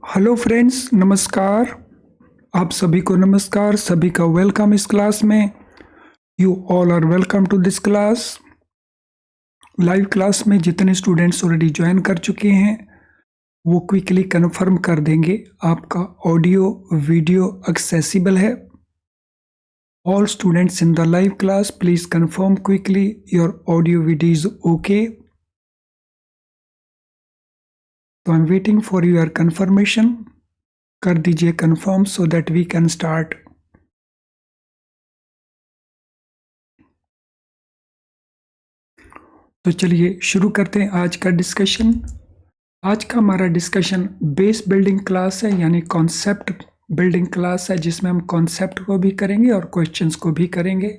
Hello friends, नमस्कार। आप सभी को नमस्कार, सभी का वेलकम इस क्लास में। You all are welcome to this class. Live class में जितने स्टूडेंट्स ऑलरेडी ज्वाइन कर चुके हैं वो क्विकली कंफर्म कर देंगे आपका ऑडियो वीडियो एक्सेसिबल है। All students in the live class please confirm quickly your audio video is okay. तो I am waiting for your confirmation. कर दीजिए confirm so that we can start. तो चलिए शुरू करते हैं आज का डिस्कशन। आज का हमारा डिस्कशन बेस बिल्डिंग क्लास है, यानी कॉन्सेप्ट बिल्डिंग क्लास है, जिसमें हम कॉन्सेप्ट को भी करेंगे और क्वेश्चंस को भी करेंगे।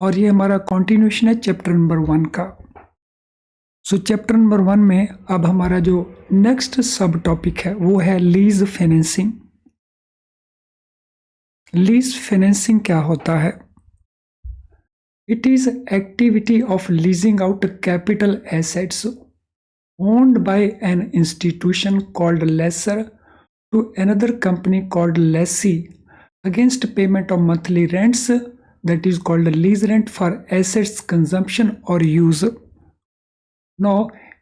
और ये हमारा कंटिन्यूशन है चैप्टर नंबर 1 का। सो चैप्टर नंबर 1 में अब हमारा जो नेक्स्ट सब टॉपिक है वो है लीज फाइनेंसिंग। लीज फाइनेंसिंग क्या होता है? It is activity of leasing out capital assets owned by an institution called lessor to another company called lessee against payment of monthly rents, that is called lease rent for assets consumption or use. Now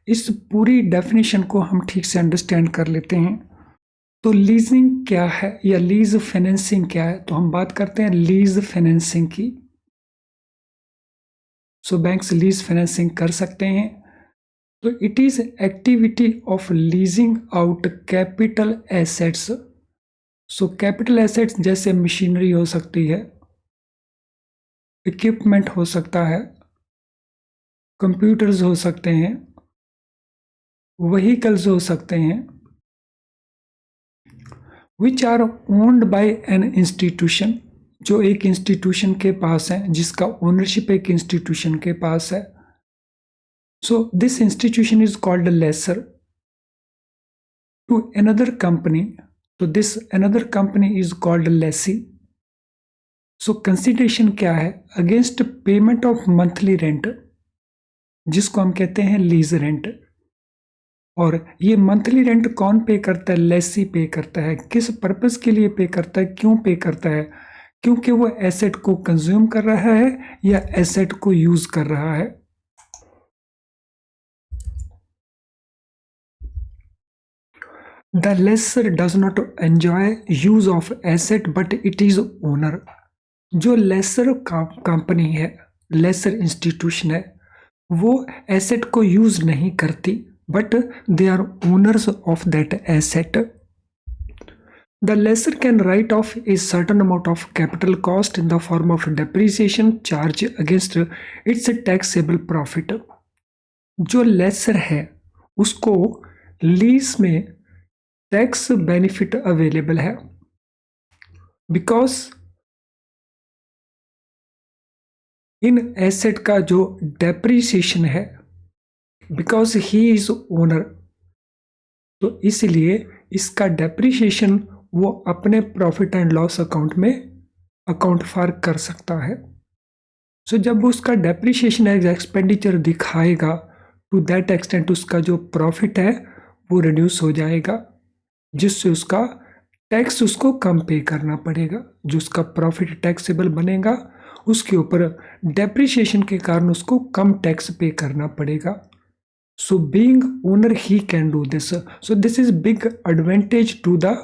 इस पूरी definition को हम ठीक से understand कर लेते हैं। तो लीजिंग क्या है या लीज फाइनेंसिंग क्या है? तो हम बात करते हैं लीज फाइनेंसिंग की। सो बैंक्स लीज फाइनेंसिंग कर सकते हैं। तो it is activity of leasing out capital assets. So capital assets जैसे मशीनरी हो सकती है, इक्विपमेंट हो सकता है, कंप्यूटर्स हो सकते हैं, व्हीकल्स हो सकते हैं, which are owned by an institution, जो एक इंस्टीट्यूशन के पास है, जिसका ओनरशिप एक इंस्टीट्यूशन के पास है। So this institution is called a lessor to another company. So this another company is called a lessee. So consideration क्या है? Against payment of monthly rent, जिसको हम कहते हैं लीज रेंट। और ये मंथली रेंट कौन पे करता है? लेसी पे करता है। किस पर्पस के लिए पे करता है? क्यों पे करता है? क्योंकि वो एसेट को कंज्यूम कर रहा है या एसेट को यूज कर रहा है। The lessor does not enjoy use of asset but it is owner. जो लेसर कंपनी है, लेसर इंस्टीट्यूशन है, वो एसेट को यूज नहीं करती but they are owners of that asset. The lessor can write off a certain amount of capital cost in the form of depreciation charge against its taxable profit. जो laser है उसको lease में tax benefit available है because in asset का जो depreciation है, because he is owner, तो इसलिए इसका डेप्रिसिएशन वो अपने प्रॉफिट एंड लॉस अकाउंट में अकाउंट फॉर कर सकता है। सो जब उसका डेप्रिसिएशन एज एक्सपेंडिचर दिखाएगा टू दैट एक्सटेंट उसका जो प्रॉफिट है वो रिड्यूस हो जाएगा, जिससे उसका टैक्स उसको कम पे करना पड़ेगा। जो उसका प्रॉफिट टैक्सेबल बनेगा उसके ऊपर डेप्रिसिएशन के कारण उसको कम टैक्स पे करना पड़ेगा। So being owner he can do this. So this is big advantage to the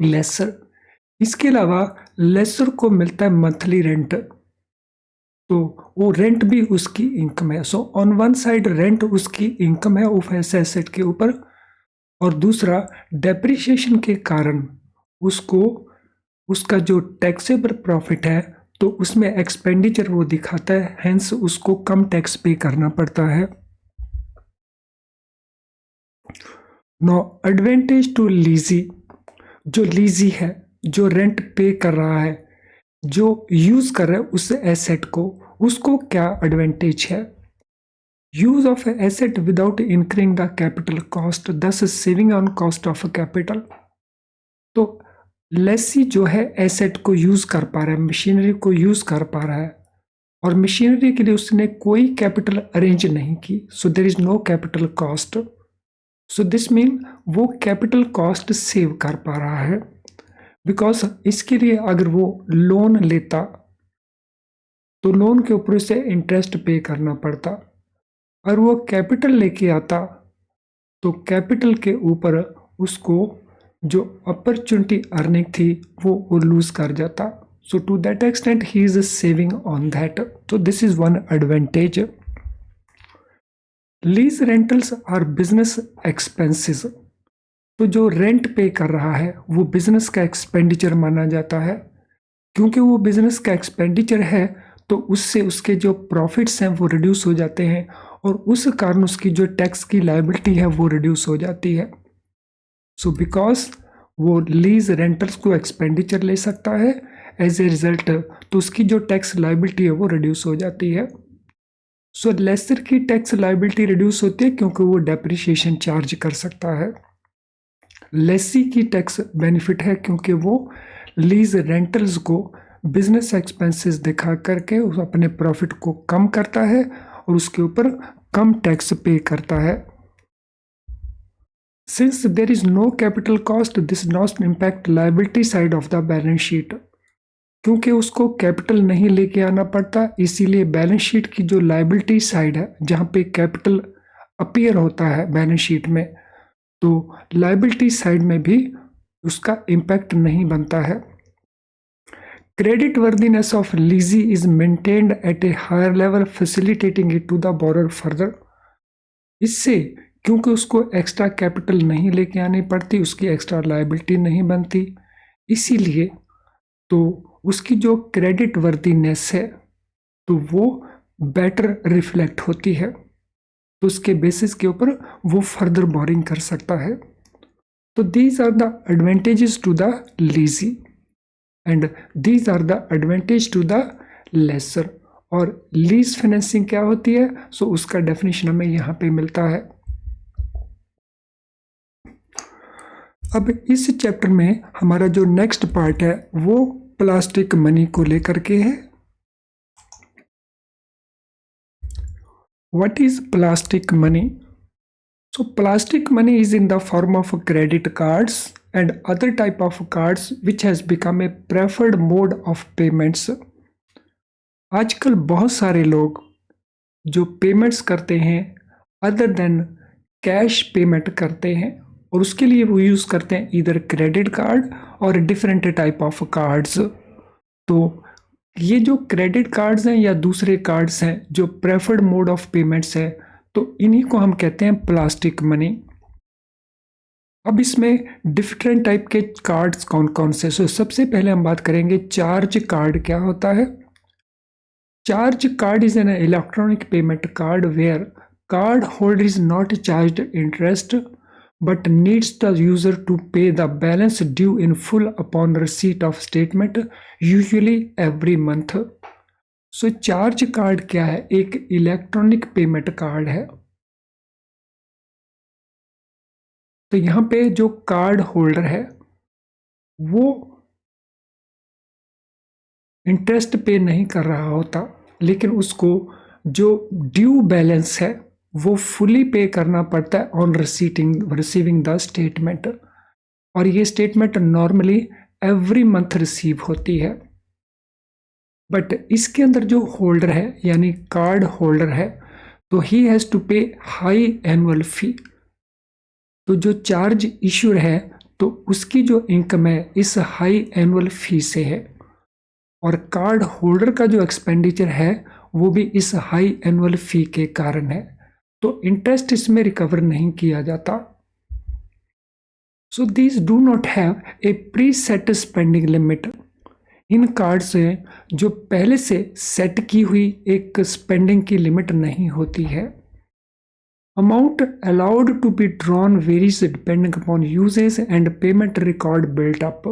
lessor. इसके अलावा लेसर को मिलता है मंथली रेंट, तो वो रेंट भी उसकी इनकम है। So on one side rent उसकी इनकम है उस एसेट के ऊपर, और दूसरा डेप्रिसिएशन के कारण उसको उसका जो टैक्सेबल प्रॉफिट है तो उसमें एक्सपेंडिचर वो दिखाता है, हेंस उसको कम टैक्स पे करना पड़ता है। नो एडवांटेज टू लीजी, जो लीजी है, जो रेंट पे कर रहा है, जो यूज कर रहा है उस एसेट को, उसको क्या एडवांटेज है? Use of asset without incurring the capital cost, thus saving on cost of capital. तो लेसी जो है एसेट को यूज कर पा रहा है, मशीनरी को यूज कर पा रहा है, और मशीनरी के लिए उसने कोई कैपिटल अरेंज नहीं की, so there is no capital cost. So this mean वो कैपिटल कॉस्ट सेव कर पा रहा है, बिकॉज इसके लिए अगर वो लोन लेता तो लोन के ऊपर उसे इंटरेस्ट पे करना पड़ता, और वो कैपिटल लेके आता तो कैपिटल के ऊपर उसको जो अपॉर्चुनिटी अर्निंग थी वो लूज कर जाता. So to that extent he is saving on that. तो this is one advantage. Lease rentals are business expenses. तो जो रेंट पे कर रहा है वो बिजनेस का एक्सपेंडिचर माना जाता है. क्योंकि वो बिजनेस का एक्सपेंडिचर है तो उससे उसके जो प्रॉफिट्स हैं वो रिड्यूस हो जाते हैं, और उस कारण उसकी जो टैक्स की लायबिलिटी है वो रिड्यूस हो जाती है. सो बिकॉज वो लीज रेंटल्स को एक्सपेंडिचर ले सकता है, एज ए रिजल्ट तो उसकी जो टैक्स लायबिलिटी है वो रिड्यूस हो जाती है. सो लेसर की टैक्स लायबिलिटी रिड्यूस होती है क्योंकि वो डेप्रिसिएशन चार्ज कर सकता है. लेसी की टैक्स बेनिफिट है क्योंकि वो लीज रेंटल्स को बिजनेस एक्सपेंसेस दिखा करके उस अपने प्रॉफिट को कम करता है और उसके ऊपर कम टैक्स पे करता है. Since there is no capital cost this not impact liability side of the balance sheet. क्योंकि उसको कैपिटल नहीं लेके आना पड़ता, इसीलिए बैलेंस शीट की जो लायबिलिटी साइड है जहाँ पे कैपिटल अपीयर होता है बैलेंस शीट में, तो लायबिलिटी साइड में भी उसका इम्पैक्ट नहीं बनता है. Creditworthiness of lessee is maintained at a higher level facilitating it to the borrower further. इससे क्योंकि उसको एक्स्ट्रा कैपिटल नहीं लेके आनी पड़ती, उसकी एक्स्ट्रा लायबिलिटी नहीं बनती, इसीलिए तो उसकी जो क्रेडिट वर्दीनेस है तो वो बेटर रिफ्लेक्ट होती है. तो उसके बेसिस के ऊपर वो फर्दर बोरिंग कर सकता है. तो these are the advantages to the lessee and these are the advantage to the lessor. और लीज फाइनेंसिंग क्या होती है, सो उसका डेफिनेशन हमें यहाँ पे मिलता है. अब इस चैप्टर में हमारा जो नेक्स्ट पार्ट है वो प्लास्टिक मनी को लेकर के है. What is plastic money? So plastic money is in the form of credit cards and other type of cards which has become a preferred mode of payments. आजकल बहुत सारे लोग जो पेमेंट्स करते हैं अदर देन कैश पेमेंट करते हैं, और उसके लिए वो यूज़ करते हैं इधर क्रेडिट कार्ड और डिफरेंट टाइप ऑफ कार्ड्स. तो ये जो क्रेडिट कार्ड्स हैं या दूसरे कार्ड्स हैं जो प्रेफर्ड मोड ऑफ पेमेंट्स है, तो इन्हीं को हम कहते हैं प्लास्टिक मनी. अब इसमें डिफरेंट टाइप के कार्ड्स कौन कौन से. सो सबसे पहले हम बात करेंगे चार्ज कार्ड क्या होता है. Charge card is an electronic payment card where card holder is not charged interest but needs the user to pay the balance due in full upon receipt of statement, usually every month. So charge card क्या है, एक electronic payment card है. तो यहाँ पे जो card holder है वो इंटरेस्ट पे नहीं कर रहा होता, लेकिन उसको जो ड्यू बैलेंस है वो फुली पे करना पड़ता है ऑन रिसीविंग द स्टेटमेंट. और ये statement normally every month receive होती है. बट इसके अंदर जो होल्डर है यानी कार्ड होल्डर है तो ही हैज़ टू पे हाई एनुअल फी. तो जो चार्ज इश्यूर है तो उसकी जो इनकम है इस हाई एनुअल फी से है, और कार्ड होल्डर का जो एक्सपेंडिचर है वो भी इस हाई एनुअल फी के कारण है. तो इंटरेस्ट इसमें रिकवर नहीं किया जाता. So these do not have a pre set spending limit. In card से जो पहले से सेट की हुई एक स्पेंडिंग की लिमिट नहीं होती है. Amount allowed to be drawn varies depending upon usages and payment record built up.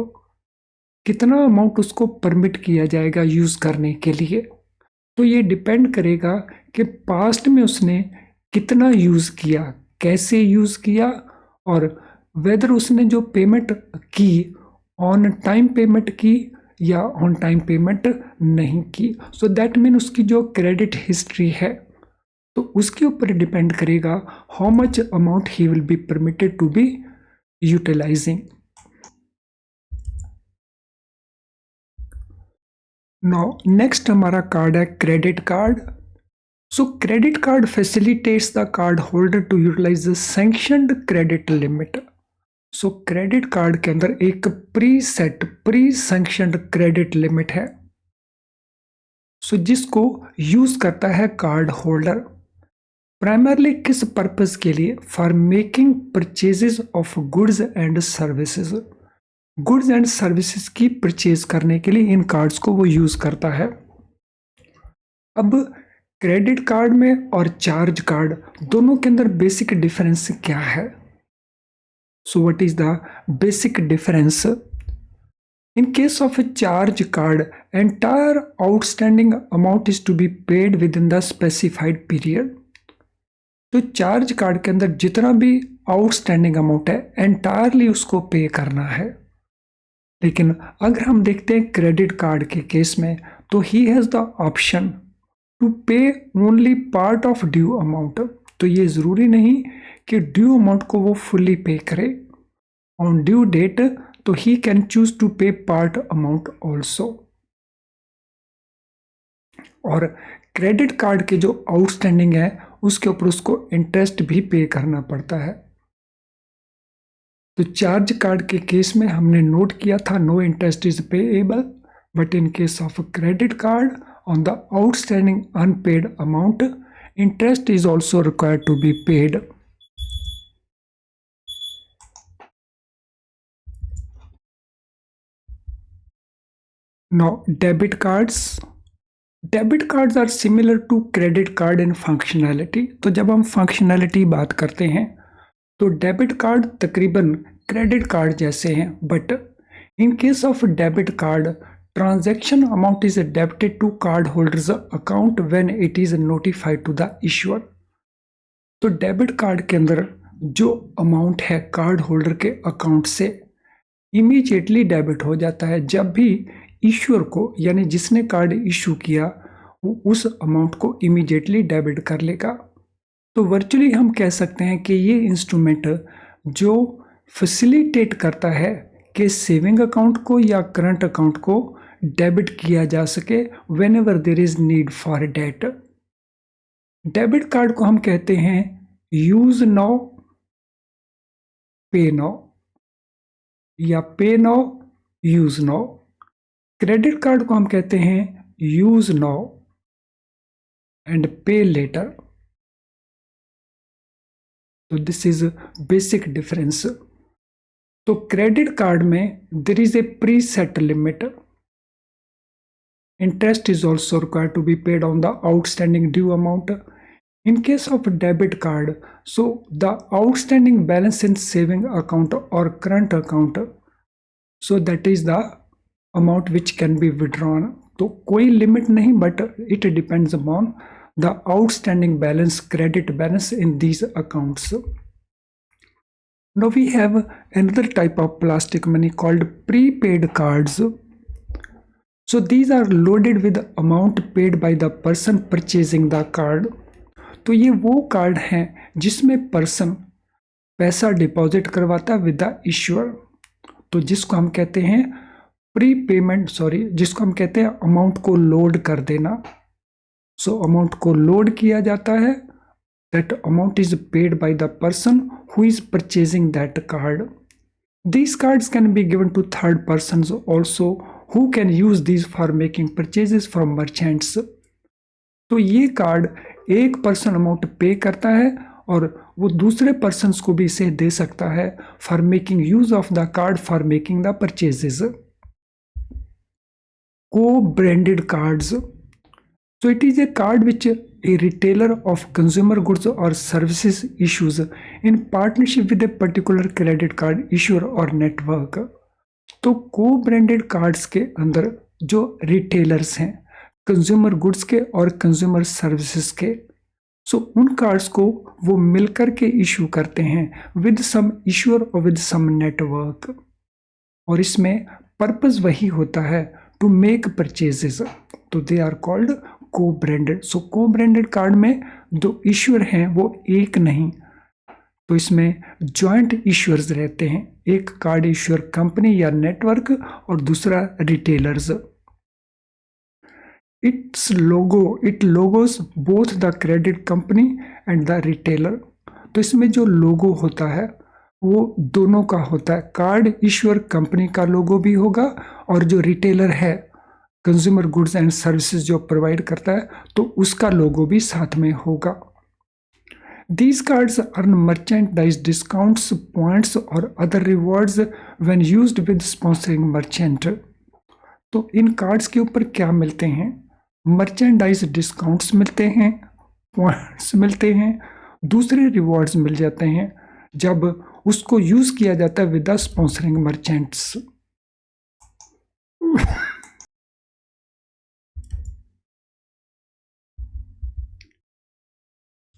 कितना अमाउंट उसको परमिट किया जाएगा यूज करने के लिए, तो ये डिपेंड करेगा कि पास्ट में उसने कितना यूज़ किया, कैसे यूज़ किया, और वेदर उसने जो पेमेंट की ऑन टाइम पेमेंट की या ऑन टाइम पेमेंट नहीं की. सो दैट मीन उसकी जो क्रेडिट हिस्ट्री है तो उसके ऊपर डिपेंड करेगा how much amount he will be permitted to be utilising. Now next हमारा कार्ड है credit card. So credit card facilitates the card holder to utilise the sanctioned credit limit. So credit card के अंदर एक pre sanctioned credit limit है, सो जिसको use करता है card holder primarily किस पर्पस के लिए? For making purchases of goods and services. Goods and services की परचेज करने के लिए इन कार्ड्स को वो यूज करता है। अब क्रेडिट कार्ड में और चार्ज कार्ड दोनों के अंदर बेसिक डिफरेंस क्या है? So what is the basic difference? In case of a charge card, entire outstanding amount is to be paid within the specified period. तो चार्ज कार्ड के अंदर जितना भी आउटस्टैंडिंग अमाउंट है एंटायरली उसको पे करना है। लेकिन अगर हम देखते हैं क्रेडिट कार्ड के केस में, तो he has the option to pay only part of due amount. तो ये ज़रूरी नहीं कि ड्यू अमाउंट को वो फुल्ली पे करे ऑन ड्यू डेट, तो ही कैन चूज टू पे पार्ट अमाउंट ऑल्सो। और क्रेडिट कार्ड के जो आउटस्टैंडिंग है उसके ऊपर उसको इंटरेस्ट भी पे करना पड़ता है। तो चार्ज कार्ड के केस में हमने नोट किया था no interest is payable, but in case of credit card on the outstanding unpaid amount interest is also required to be paid. Now, debit cards. Debit cards are similar to credit card in functionality. तो जब हम functionality बात करते हैं तो debit card तकरीबन credit card जैसे हैं, but in case of debit card transaction amount is debited to card holders account when it is notified to the issuer. तो डेबिट कार्ड के अंदर जो अमाउंट है कार्ड होल्डर के अकाउंट से इमीडिएटली डेबिट हो जाता है जब भी इश्यूअर को, यानी जिसने कार्ड इशू किया, वो उस अमाउंट को इमीडिएटली डेबिट कर लेगा। तो वर्चुअली हम कह सकते हैं कि ये इंस्ट्रूमेंट जो फैसिलिटेट करता है कि सेविंग अकाउंट को या करंट अकाउंट को डेबिट किया जा सके whenever there is need for debt. Debit card को हम कहते हैं यूज नाउ पे नाउ या pay now use now. Credit card को हम कहते हैं use now and pay later. तो दिस इज बेसिक डिफरेंस। तो क्रेडिट कार्ड में there is a preset limit. Interest is also required to be paid on the outstanding due amount. In case of debit card, so the outstanding balance in saving account or current account, so that is the amount which can be withdrawn. तो कोई limit नहीं, but it depends upon the outstanding balance, credit balance in these accounts. Now we have another type of plastic money called prepaid cards. So these are loaded with amount paid by the person purchasing the card. तो ये वो card हैं जिसमें person पैसा deposit करवाता है with the issuer. तो जिसको हम कहते हैं जिसको हम कहते हैं अमाउंट को लोड कर देना। सो अमाउंट को लोड किया जाता है, that amount is paid by the person who is purchasing that card. These cards can be given to third persons also who can use these for making purchases from merchants. तो ये card एक person amount पे करता है और वो दूसरे persons को भी इसे दे सकता है for making use of the card for making the purchases. को branded cards, so it is a card which a retailer of consumer goods or services issues in partnership with a particular credit card issuer or network। तो को branded cards के अंदर जो retailers हैं consumer goods के और consumer services के, सो उन कार्ड्स को वो मिलकर के इशू करते हैं विद सम इश्यूअर और विद सम नेटवर्क। और इसमें पर्पस वही होता है टू मेक परचेजेस। तो they are called co branded. So co branded card में जो इश्यूअर हैं वो एक नहीं, तो इसमें जॉइंट इश्यूअर्स रहते हैं, एक कार्ड इश्यूअर कंपनी या नेटवर्क और दूसरा retailers. It logos both the credit company and the retailer. तो इसमें जो लोगो होता है वो दोनों का होता है, कार्ड इश्यूअर कंपनी का लोगो भी होगा और जो रिटेलर है कंज्यूमर गुड्स एंड सर्विसेज जो प्रोवाइड करता है तो उसका लोगो भी साथ में होगा। These cards earn merchandise discounts, points और other rewards when used with sponsoring merchant। तो इन कार्ड्स के ऊपर क्या मिलते हैं? मर्चेंडाइज डिस्काउंट्स मिलते हैं, पॉइंट्स मिलते हैं, दूसरे रिवॉर्ड्स मिल जाते हैं जब उसको यूज किया जाता है with the sponsoring merchants.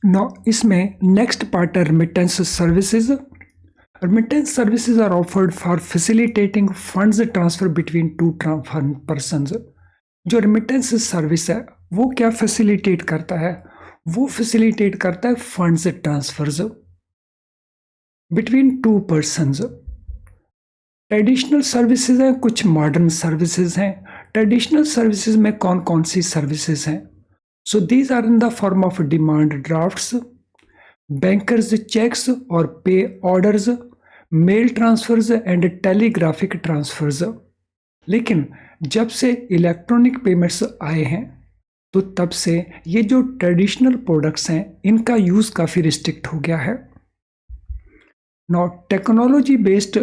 Now, इसमें नेक्स्ट पार्ट है remittance services. Remittance services are offered for facilitating funds transfer between two persons. जो रेमिटेंस सर्विस है वो क्या फैसिलिटेट करता है? वो फैसिलिटेट करता है funds transfers between two persons. Traditional services हैं, कुछ मॉडर्न सर्विसेज हैं। ट्रेडिशनल सर्विसेज में कौन कौन सी सर्विसेज हैं? So these are in the form of demand drafts, bankers checks or pay orders, mail transfers and telegraphic transfers। लेकिन जब से इलेक्ट्रॉनिक पेमेंट्स आए हैं तो तब से ये जो ट्रेडिशनल प्रोडक्ट्स हैं इनका यूज काफी रिस्ट्रिक्ट हो गया है। Now technology based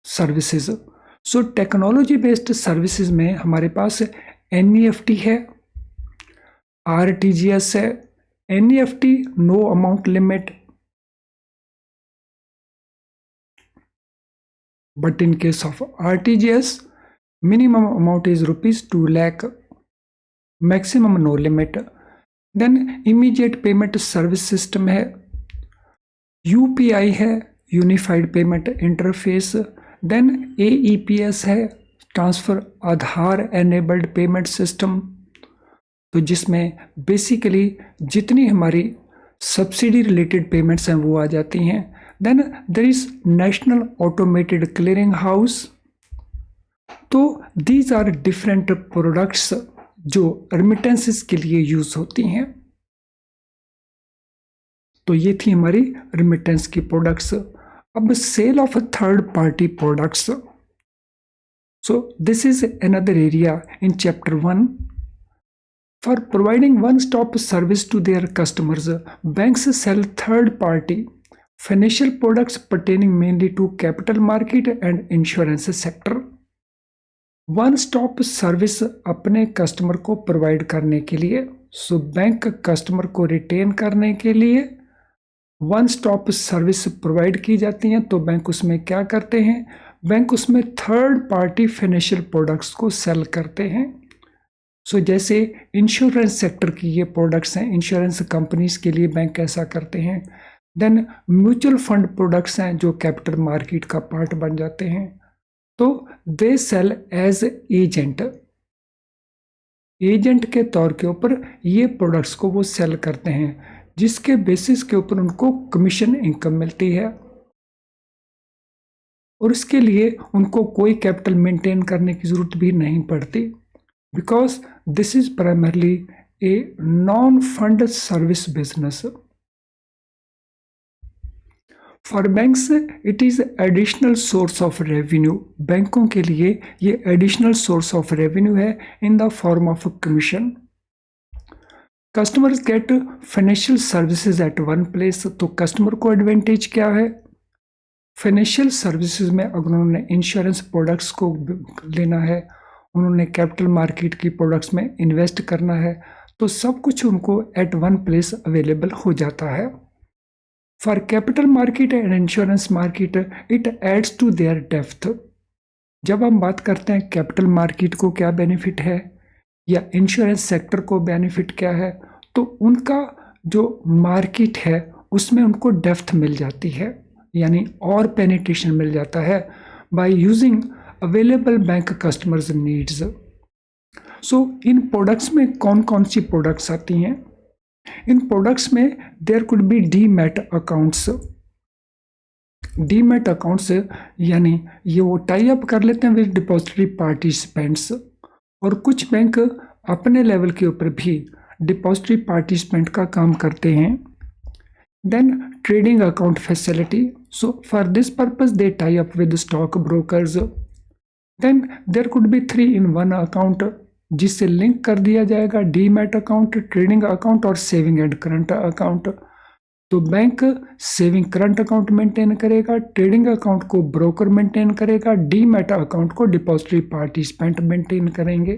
services. So technology based services में हमारे पास NEFT है, RTGS है। NEFT no amount limit, but in case of RTGS minimum amount is ₹2 lakh, maximum no limit. Then immediate payment service system है, UPI है, unified payment interface. Then AEPS है, transfer Aadhaar enabled payment system, तो जिसमें basically जितनी हमारी subsidy related payments हैं वो आ जाती हैं। Then there is national automated clearing house. तो दीज आर डिफरेंट प्रोडक्ट्स जो रेमिटेंसेस के लिए यूज होती हैं। तो ये थी हमारी रेमिटेंस की प्रोडक्ट्स। अब sale of third party products. So this is another area in chapter 1। For providing one-stop service to their customers, banks sell third-party financial products pertaining mainly to capital market and insurance sector। One-stop service अपने customer को provide करने के लिए, so bank customer को retain करने के लिए one stop service provide की जाती हैं। तो बैंक उसमें क्या करते हैं? बैंक उसमें थर्ड पार्टी फाइनेंशियल प्रोडक्ट्स को सेल करते हैं। सो जैसे इंश्योरेंस सेक्टर की ये प्रोडक्ट्स हैं, इंश्योरेंस कंपनीज के लिए बैंक ऐसा करते हैं। देन म्यूचुअल फंड प्रोडक्ट्स हैं जो कैपिटल मार्केट का पार्ट बन जाते हैं, तो they sell as agent. Agent के तौर के ऊपर ये प्रोडक्ट्स को वो सेल करते हैं, जिसके बेसिस के ऊपर उनको कमीशन इनकम मिलती है और इसके लिए उनको कोई कैपिटल मेंटेन करने की जरूरत भी नहीं पड़ती, because this is primarily a non-fund service business. For banks, it is additional source of revenue. बैंकों के लिए ये additional source of revenue है in the form of commission. Customers get financial services at one place. तो customer को advantage क्या है? Financial services में अगर उन्होंने इंश्योरेंस प्रोडक्ट्स को लेना है, उन्होंने कैपिटल मार्केट की प्रोडक्ट्स में इन्वेस्ट करना है, तो सब कुछ उनको एट वन प्लेस अवेलेबल हो जाता है। For capital market and insurance market it adds to their depth. जब हम बात करते हैं कैपिटल मार्केट को क्या बेनिफिट है या इंश्योरेंस सेक्टर को बेनिफिट क्या है, तो उनका जो मार्केट है उसमें उनको डेप्थ मिल जाती है, यानी और पेनिट्रेशन मिल जाता है by using available bank customers needs। So इन प्रोडक्ट्स में कौन कौन सी प्रोडक्ट्स आती हैं? इन प्रोडक्ट्स में there could be demat accounts. Demat accounts यानी ये वो टाई अप कर लेते हैं विद डिपॉजिटरी पार्टिसिपेंट्स, और कुछ बैंक अपने लेवल के ऊपर भी डिपॉजिटरी पार्टिसिपेंट का काम करते हैं। देन trading account facility, so for this purpose they tie up with stock brokers. Then there could be 3-in-1 account, जिससे लिंक कर दिया जाएगा डीमैट अकाउंट, ट्रेडिंग अकाउंट और सेविंग एंड करंट अकाउंट। तो bank saving current account maintain करेगा, trading account को broker maintain करेगा, demat account को डिपॉजिटरी पार्टिसिपेंट मेंटेन करेंगे।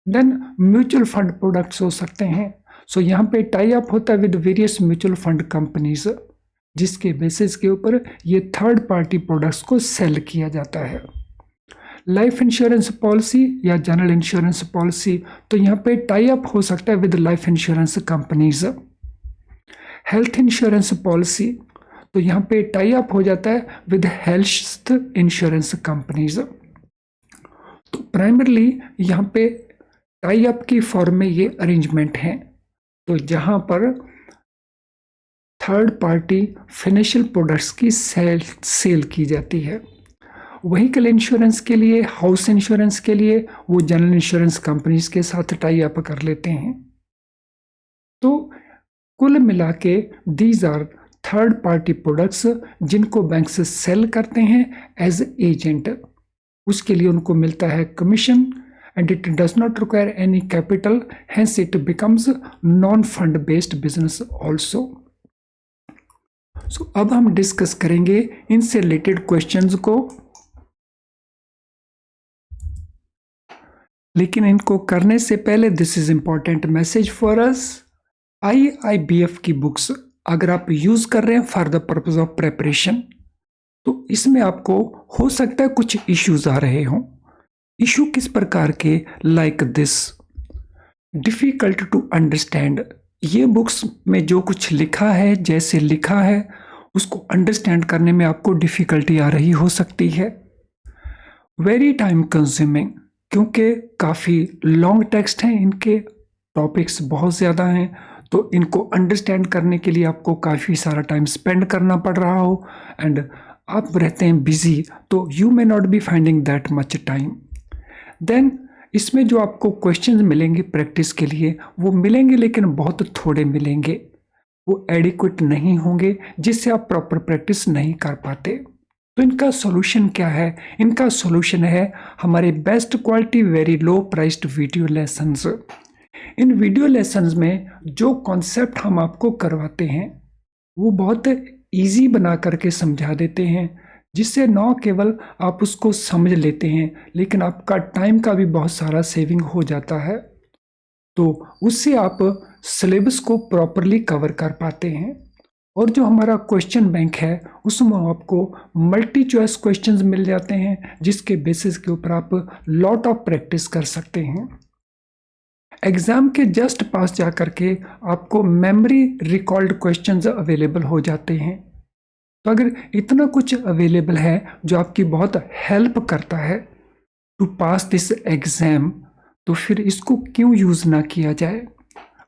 देन म्यूचुअल फंड प्रोडक्ट्स हो सकते हैं। सो यहाँ पे टाई अप होता है with various mutual fund companies, जिसके बेसिस के ऊपर ये थर्ड पार्टी प्रोडक्ट्स को सेल किया जाता है। लाइफ इंश्योरेंस पॉलिसी या जनरल इंश्योरेंस पॉलिसी, तो यहाँ पे टाई अप हो सकता है with life insurance companies. Health insurance policy, तो यहाँ पे टाई अप हो जाता है विद हेल्थ इंश्योरेंस कंपनीज। तो प्राइमरली यहाँ पे टाई अप की फॉर्म में ये अरेंजमेंट हैं, तो जहाँ पर थर्ड पार्टी फाइनेंशियल प्रोडक्ट्स की सेल की जाती है। व्हीकल इंश्योरेंस के लिए, हाउस इंश्योरेंस के लिए वो जनरल इंश्योरेंस कंपनीज के साथ टाई अप कर लेते हैं। तो कुल मिला के these are third party products जिनको बैंक से सेल करते हैं एज एजेंट। उसके लिए उनको मिलता है commission and it does not require any capital, hence it becomes non-fund based business also. So अब हम डिस्कस करेंगे इनसे रिलेटेड क्वेश्चंस को, लेकिन इनको करने से पहले this is important message for us. IIBF की बुक्स अगर आप यूज कर रहे हैं for the purpose of preparation, तो इसमें आपको हो सकता है कुछ इश्यूज आ रहे हों। इशू किस प्रकार के? Like this, difficult to understand. ये बुक्स में जो कुछ लिखा है, जैसे लिखा है, उसको अंडरस्टैंड करने में आपको डिफिकल्टी आ रही हो सकती है। वेरी टाइम कंज्यूमिंग, क्योंकि काफ़ी लॉन्ग टेक्स्ट हैं, इनके टॉपिक्स बहुत ज़्यादा हैं, तो इनको अंडरस्टैंड करने के लिए आपको काफ़ी सारा टाइम स्पेंड करना पड़ रहा हो, एंड आप रहते हैं बिजी, तो you may not be finding that much time. Then इसमें जो आपको क्वेश्चंस मिलेंगे प्रैक्टिस के लिए वो मिलेंगे, लेकिन बहुत थोड़े मिलेंगे, वो एडिक्वेट नहीं होंगे, जिससे आप प्रॉपर प्रैक्टिस नहीं कर पाते। तो इनका सॉल्यूशन क्या है? इनका सॉल्यूशन है हमारे best quality very low priced video lessons. इन वीडियो लेसन्स में जो कॉन्सेप्ट हम आपको करवाते हैं वो बहुत ईजी बना करके समझा देते हैं, जिससे न केवल आप उसको समझ लेते हैं, लेकिन आपका टाइम का भी बहुत सारा सेविंग हो जाता है। तो उससे आप सिलेबस को प्रॉपरली कवर कर पाते हैं। और जो हमारा क्वेश्चन बैंक है उसमें आपको मल्टी चॉइस क्वेश्चंस मिल जाते हैं, जिसके बेसिस के ऊपर आप लॉट ऑफ प्रैक्टिस कर सकते हैं। एग्जाम के जस्ट पास जा करके आपको मेमोरी रिकॉल्ड क्वेश्चंस अवेलेबल हो जाते हैं। तो अगर इतना कुछ अवेलेबल है जो आपकी बहुत हेल्प करता है टू पास दिस एग्जाम, तो फिर इसको क्यों यूज़ ना किया जाए?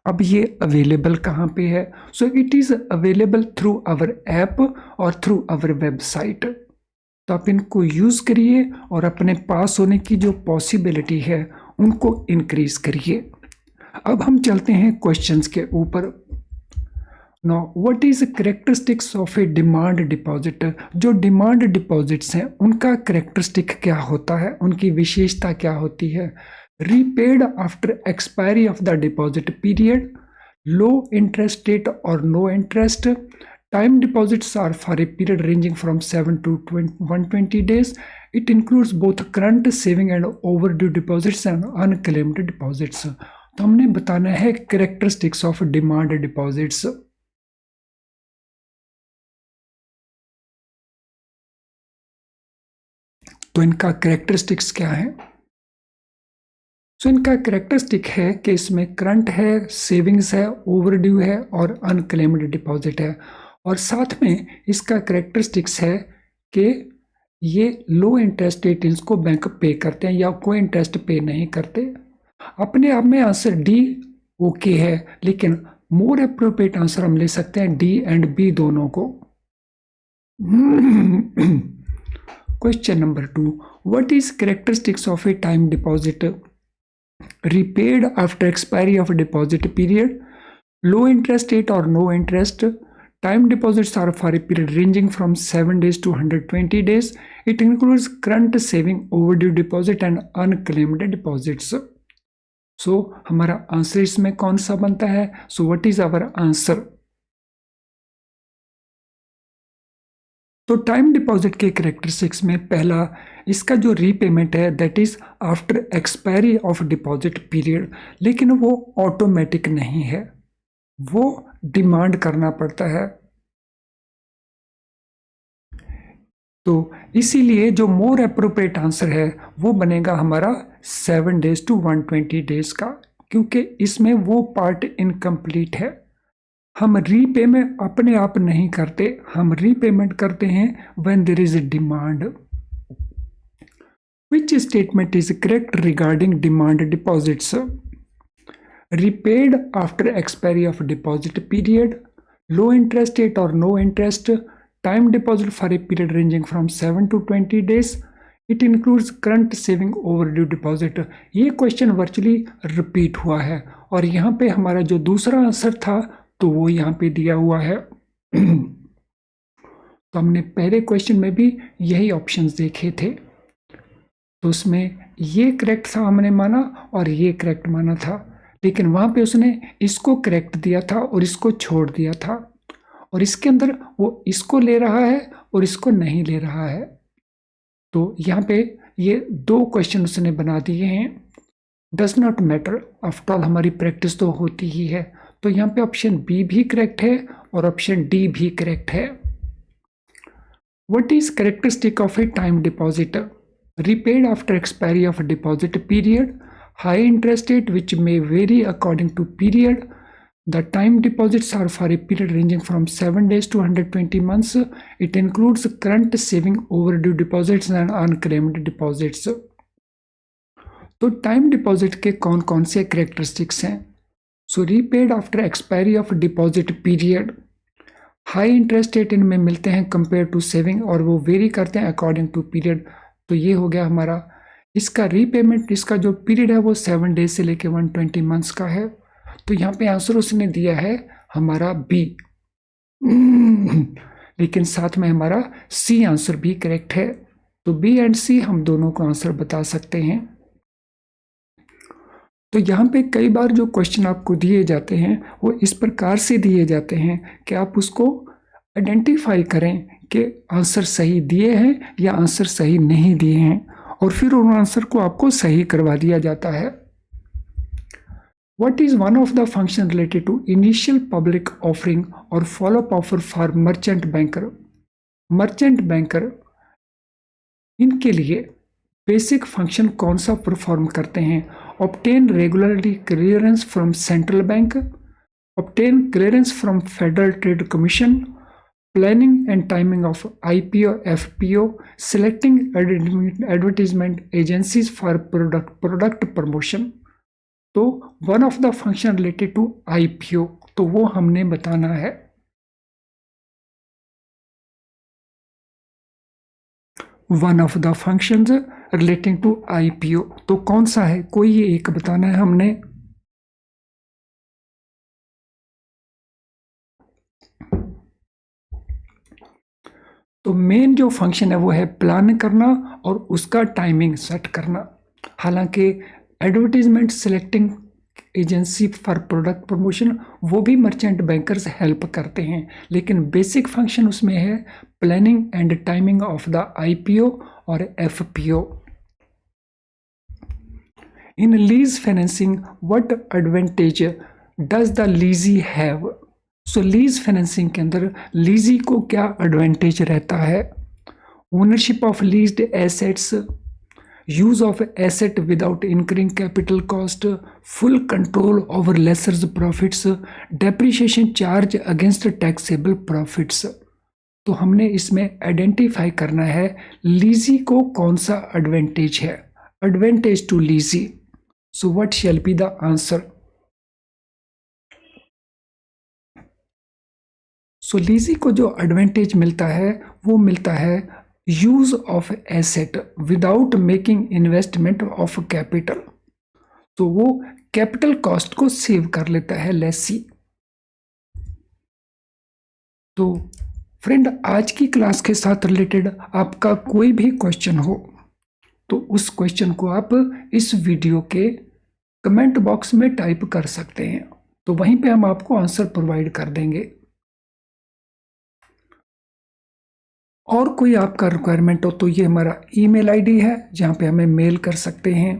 अब ये अवेलेबल कहाँ पे है? So it is available through our app और थ्रू आवर वेबसाइट। तो आप इनको यूज़ करिए और अपने पास होने की जो पॉसिबिलिटी है उनको इंक्रीज करिए। अब हम चलते हैं क्वेश्चंस के ऊपर। Now, what is characteristics of a demand deposit? जो डिमांड डिपॉजिट्स हैं उनका करेक्टरिस्टिक क्या होता है, उनकी विशेषता क्या होती है? Repaid after expiry of the deposit period, low interest rate और no interest, time deposits are for a period ranging from 7 to 120 days. It includes both current saving and overdue deposits and unclaimed deposits. तो हमने बताना है characteristics of demand deposits. तो इनका characteristics क्या है? सो इनका करेक्टरिस्टिक है कि इसमें करंट है, सेविंग्स है, ओवरड्यू है और अनक्लेम्ड डिपॉजिट है। और साथ में इसका करेक्टरिस्टिक्स है कि ये लो इंटरेस्ट रेट इसको बैंक पे करते हैं या कोई इंटरेस्ट पे नहीं करते। अपने आप में आंसर डी ओके है, लेकिन मोर अप्रोप्रिएट आंसर हम ले सकते हैं डी एंड बी दोनों को। Question number 2, what is characteristics of a time deposit repaid after expiry of a deposit period, low interest rate or no interest. Time deposits are for a period ranging from 7 days to 120 days. It includes current saving, overdue deposit and unclaimed deposits. So हमारा answer इसमें कौन सा बनता है? So what is our answer? तो time deposit के characteristics में पहला, इसका जो रीपेमेंट है that is after expiry of deposit period, लेकिन वो ऑटोमेटिक नहीं है, वो डिमांड करना पड़ता है। तो इसीलिए जो मोर अप्रोप्रिएट आंसर है वो बनेगा हमारा 7 डेज टू 120 डेज का, क्योंकि इसमें वो पार्ट इनकम्प्लीट है। हम रीपेमेंट अपने आप नहीं करते, हम रीपेमेंट करते हैं when there is a demand. Which statement is correct regarding demand deposits? Repaid after expiry of deposit period, low interest rate और no interest, time deposit for a period ranging from 7 to 20 days, it includes current saving overdue deposit. ये question virtually repeat हुआ है और यहाँ पे हमारा जो दूसरा आंसर था तो वो यहाँ पे दिया हुआ है। तो हमने पहले क्वेश्चन में भी यही ऑप्शंस देखे थे, तो उसमें ये करेक्ट था हमने माना और ये करेक्ट माना था, लेकिन वहाँ पे उसने इसको करेक्ट दिया था और इसको छोड़ दिया था, और इसके अंदर वो इसको ले रहा है और इसको नहीं ले रहा है। तो यहाँ पे ये 2 क्वेश्चन उसने बना दिए हैं। Does not matter, after all हमारी प्रैक्टिस तो होती ही है। तो यहाँ पे ऑप्शन बी भी करेक्ट है और ऑप्शन डी भी करेक्ट है। What is characteristic of a time deposit? Repaid after expiry of deposit period, high interest rate which may vary according to period, the time deposits are for a period ranging from 7 days to 120 months, it includes current saving, overdue deposits and unclaimed deposits. तो time deposit के कौन कौन से characteristics हैं? So repaid after expiry of deposit period, high interest rate इनमें मिलते हैं compare to saving और वो वेरी करते हैं अकॉर्डिंग टू पीरियड। तो ये हो गया हमारा इसका रीपेमेंट, इसका जो पीरियड है वो 7 days से लेके 120 months का है। तो यहाँ पे आंसर उसने दिया है हमारा बी, लेकिन साथ में हमारा सी आंसर भी करेक्ट है। तो बी एंड सी हम दोनों को आंसर बता सकते हैं। तो यहाँ पे कई बार जो क्वेश्चन आपको दिए जाते हैं वो इस प्रकार से दिए जाते हैं कि आप उसको आइडेंटिफाई करें कि आंसर सही दिए हैं या आंसर सही नहीं दिए हैं, और फिर उन आंसर को आपको सही करवा दिया जाता है। What is one of the functions related to initial public offering or follow-up offer for merchant banker? Merchant banker इनके लिए बेसिक फंक्शन कौन सा परफॉर्म करते हैं? Obtain regularly clearance from central bank, obtain clearance from federal trade commission, planning and timing of IPO FPO, selecting advertisement agencies for product promotion. तो one of the function related to IPO, तो वो हमने बताना है। One of the functions relating to IPO, तो कौन सा है? कोई एक बताना है हमने। तो मेन जो फंक्शन है वो है प्लान करना और उसका टाइमिंग सेट करना। हालांकि advertisement, selecting agency for product promotion वो भी मर्चेंट बैंकर्स हेल्प करते हैं, लेकिन बेसिक फंक्शन उसमें है planning and timing of the IPO और FPO। In lease financing what advantage does the lessee have? So lease financing के अंदर लीजी को क्या एडवांटेज रहता है? Ownership of leased assets, use of asset without incurring capital cost, full control over lessors profits, depreciation charge against taxable profits। तो हमने इसमें identify करना है लीजी को कौन सा एडवांटेज है, advantage to lessee. So what shall be the answer? So lessee को जो एडवांटेज मिलता है वो मिलता है use of asset without making investment of capital. तो वो कैपिटल कॉस्ट को सेव कर लेता है लेसी। तो फ्रेंड, आज की क्लास के साथ रिलेटेड आपका कोई भी क्वेश्चन हो तो उस क्वेश्चन को आप इस वीडियो के कमेंट बॉक्स में टाइप कर सकते हैं, तो वहीं पे हम आपको आंसर प्रोवाइड कर देंगे। और कोई आपका रिक्वायरमेंट हो तो ये हमारा ईमेल आईडी है जहाँ पे हमें मेल कर सकते हैं।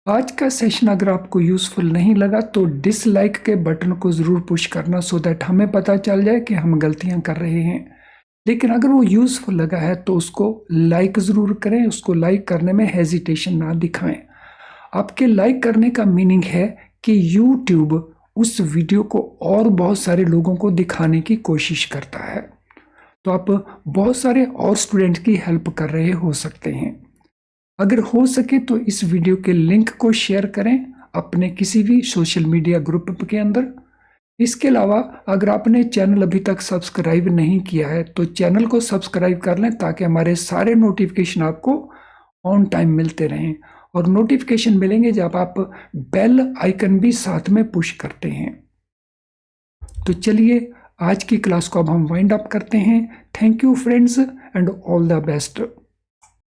आज का सेशन अगर आपको यूज़फुल नहीं लगा तो डिसलाइक के बटन को ज़रूर पुश करना, सो दैट हमें पता चल जाए कि हम गलतियाँ कर रहे हैं। लेकिन अगर वो यूज़फुल लगा है तो उसको लाइक ज़रूर करें, उसको लाइक करने में हेजिटेशन ना दिखाएं। आपके लाइक करने का मीनिंग है कि यूट्यूब उस वीडियो को और बहुत सारे लोगों को दिखाने की कोशिश करता है, तो आप बहुत सारे और स्टूडेंट की हेल्प कर रहे हो सकते हैं। अगर हो सके तो इस वीडियो के लिंक को शेयर करें अपने किसी भी सोशल मीडिया ग्रुप के अंदर। इसके अलावा अगर आपने चैनल अभी तक सब्सक्राइब नहीं किया है तो चैनल को सब्सक्राइब कर लें ताकि हमारे सारे नोटिफिकेशन आपको ऑन टाइम मिलते रहें। और नोटिफिकेशन मिलेंगे जब आप बेल आइकन भी साथ में पुश करते हैं। तो चलिए आज की क्लास को अब हम वाइंड अप करते हैं। Thank you friends and all the best.